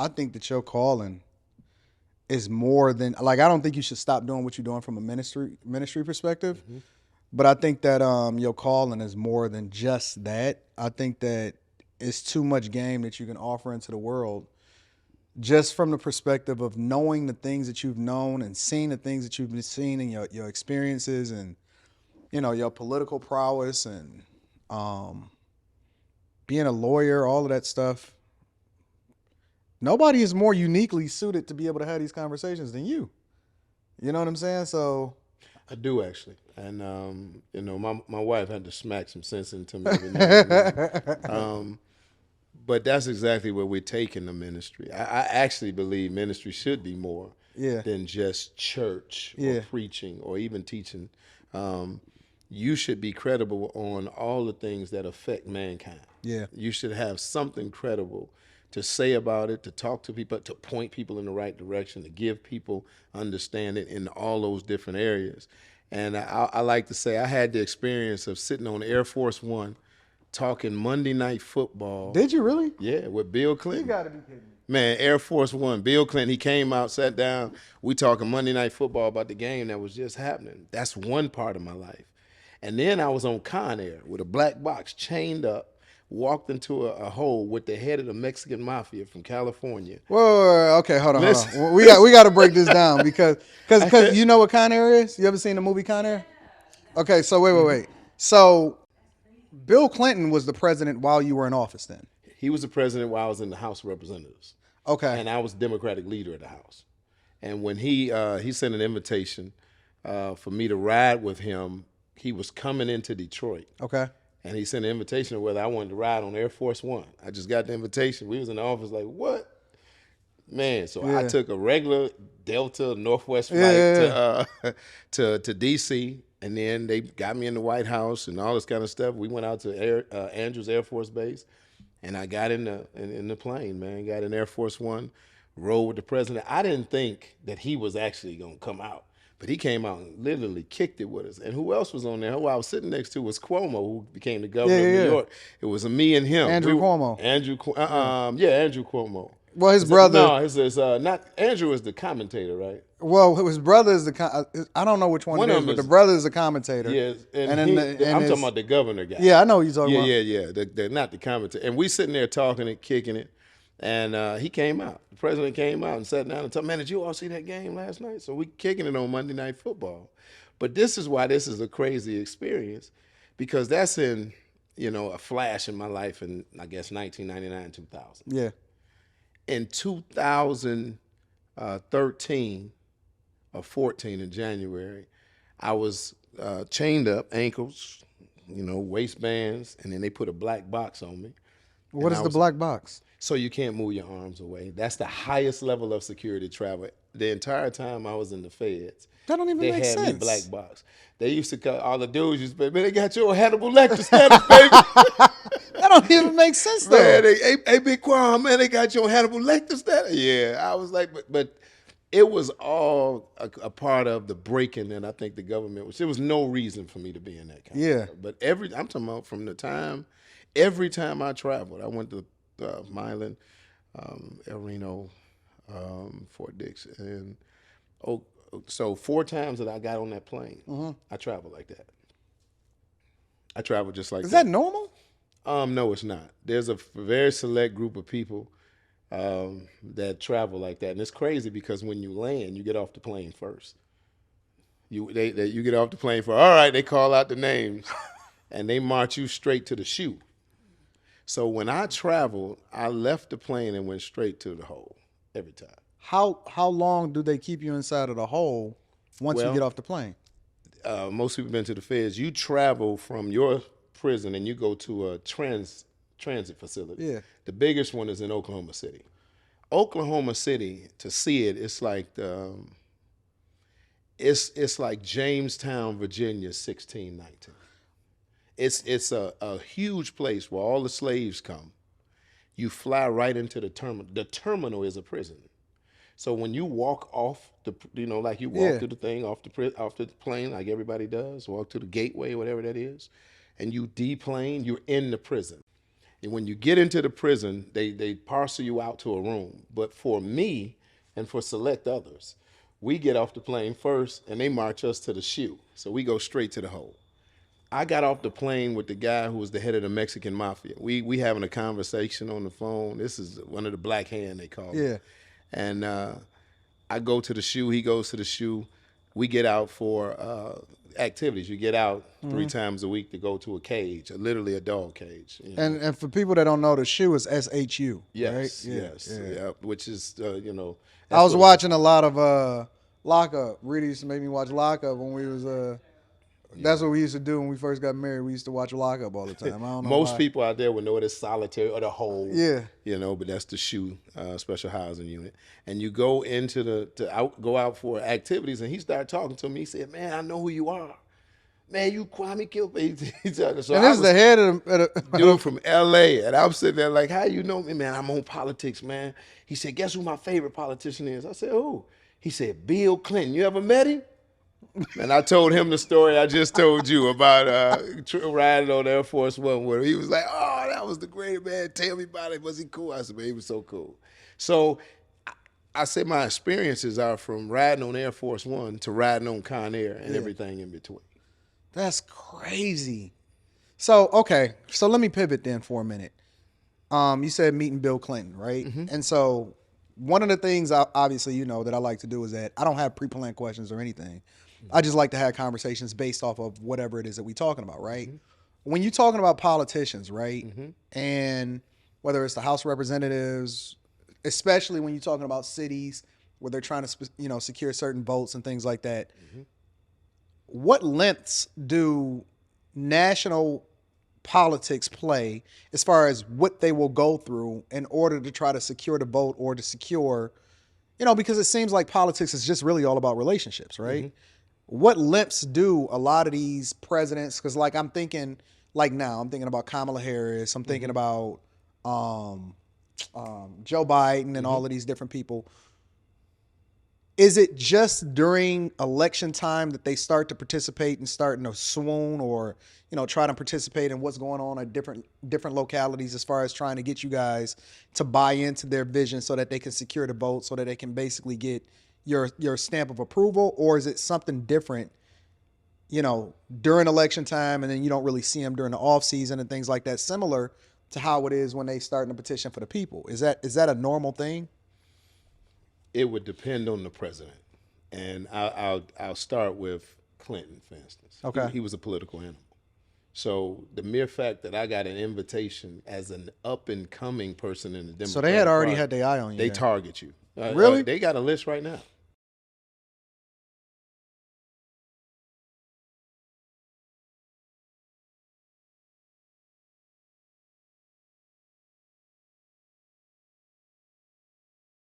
I think that your calling is more than like I don't think you should stop doing what you're doing from a ministry perspective. Mm-hmm. But I think that your calling is more than just that. I think that it's too much game that you can offer into the world just from the perspective of knowing the things that you've known and seeing the things that you've been seeing in your experiences and your political prowess and um, being a lawyer, all of that stuff. Nobody is more uniquely suited to be able to have these conversations than you. You know what I'm saying? So I do actually, and my wife had to smack some sense into me every now and then. But that's exactly where we're taking the ministry. I actually believe ministry should be more yeah, than just church or yeah, preaching or even teaching. Um, you should be credible on all the things that affect mankind. yeah, You should have something credible to say about it, to talk to people, to point people in the right direction, to give people understanding in all those different areas. And I like to say I had the experience of sitting on Air Force One talking Monday Night Football. Did you really? Yeah, with Bill You Clinton. gotta be kidding me. Man, Air Force One, Bill Clinton, he came out, sat down. We talking Monday Night Football about the game that was just happening. That's one part of my life. And then I was on Con Air with a black box chained up, walked into a hole with the head of the Mexican Mafia from California. Whoa, okay, hold on, hold Listen. on. We got to break this down because you know what Con Air is? You ever seen the movie Con Air? Okay, so wait. So Bill Clinton was the president while you were in office then. He was the president while I was in the House of Representatives, Okay. and I was Democratic leader of the House. And when he sent an invitation for me to ride with him, he was coming into Detroit. Okay. And he sent an invitation of whether I wanted to ride on Air Force One. I just got the invitation. We was in the office like, what? Man, so I took a regular Delta Northwest flight to D.C., and then they got me in the White House and all this kind of stuff. We went out to Andrews Air Force Base, and I got in the plane, man. Got in Air Force One, rode with the president. I didn't think that he was actually going to come out. But he came out and literally kicked it with us. And who else was on there? Who I was sitting next to was Cuomo, who became the governor of New York. It was me and him. Andrew Cuomo. Andrew Cuomo. Well, his brother. No, his not Andrew is the commentator, right? Well, his brother is I don't know which one it is, but the brother is the commentator. Yeah, and I'm talking about the governor guy. Yeah, I know who you're talking about. Yeah. Not the commentator. And we sitting there talking and kicking it. And he came out. The president came out and sat down and told, man, did you all see that game last night? So we kicking it on Monday Night Football. But this is why this is a crazy experience, because that's in, a flash in my life in, I guess, 1999, 2000. Yeah. In 2013 or 14 in January, I was chained up, ankles, waistbands, and then they put a black box on me. What is the black box? So you can't move your arms away. That's the highest level of security travel. The entire time I was in the feds, that don't even make sense. They had me black box. They used to call all the dudes used to say, man, they got your Hannibal Lecter status, baby. That don't even make sense, though. Man, hey, Big Kwame, man, they got your Hannibal Lecter status. Yeah, I was like, but it was all a part of the breaking that I think the government was. There was no reason for me to be in that kind of stuff. But I'm talking about from the time, every time I traveled, I went to Milan, El Reno, Fort Dix, and so 4 times that I got on that plane, I traveled like that. I traveled just like that. Is that normal? No, it's not. There's a very select group of people that travel like that, and it's crazy because when you land, you get off the plane first. You get off the plane for all right. They call out the names, and they march you straight to the shoe. So when I traveled, I left the plane and went straight to the hole every time. How long do they keep you inside of the hole once you get off the plane? Most people have been to the feds. You travel from your prison and you go to a transit facility. Yeah. The biggest one is in Oklahoma City. Oklahoma City, to see it, it's like it's like Jamestown, Virginia, 1619. It's a huge place where all the slaves come. You fly right into the terminal. The terminal is a prison. So when you walk off like you walk through the thing off the plane, like everybody does, walk to the gateway, whatever that is, and you deplane, you're in the prison. And when you get into the prison, they parcel you out to a room. But for me and for select others, we get off the plane first, and they march us to the shoe. So we go straight to the hole. I got off the plane with the guy who was the head of the Mexican Mafia. We having a conversation on the phone. This is one of the Black Hand, they call it. And I go to the shoe. He goes to the shoe. We get out for activities. You get out 3 times a week to go to a cage, literally a dog cage. You know? And for people that don't know, the shoe is SHU. Yes, right? yeah. Which is I was watching a lot of Lockup. Really used to make me watch Lockup when we was That's what we used to do when we first got married. We used to watch Lockup all the time. I don't know Most why. people out there would know it as solitary or the hole. Yeah. But that's the SHU, special housing unit. And you go into go out for activities, and he started talking to me. He said, "Man, I know who you are. Man, you Kwame Kilpatrick." So and this is the head of the dude from L.A. And I'm sitting there like, "How you know me, man? I'm on politics, man." He said, "Guess who my favorite politician is?" I said, "Who?" He said, "Bill Clinton. You ever met him?" And I told him the story I just told you about riding on Air Force One with him. He was like, "Oh, that was the great man. Tell me about it. Was he cool?" I said, "Man, he was so cool." So I say my experiences are from riding on Air Force One to riding on Con Air and everything in between. That's crazy. So, okay. So let me pivot then for a minute. You said meeting Bill Clinton, right? And so one of the things, obviously, that I like to do is that I don't have pre-planned questions or anything. I just like to have conversations based off of whatever it is that we're talking about, right? When you're talking about politicians, right? And whether it's the House of Representatives, especially when you're talking about cities where they're trying to, secure certain votes and things like that, what lengths do national politics play as far as what they will go through in order to try to secure the vote or to secure, because it seems like politics is just really all about relationships, right? What lengths do a lot of these presidents, because I'm thinking about Kamala Harris, I'm thinking about Joe Biden and all of these different people. Is it just during election time that they start to participate and start to swoon or, try to participate in what's going on at different localities as far as trying to get you guys to buy into their vision so that they can secure the vote, so that they can basically get your stamp of approval? Or is it something different, during election time, and then you don't really see them during the off season and things like that, similar to how it is when they start in a petition for the people? Is that a normal thing? It would depend on the president, and I'll start with Clinton, for instance. Okay, he was a political animal, so the mere fact that I got an invitation as an up and coming person in the Democratic so they had already Party, had their eye on you. They target you. Really? They got a list right now.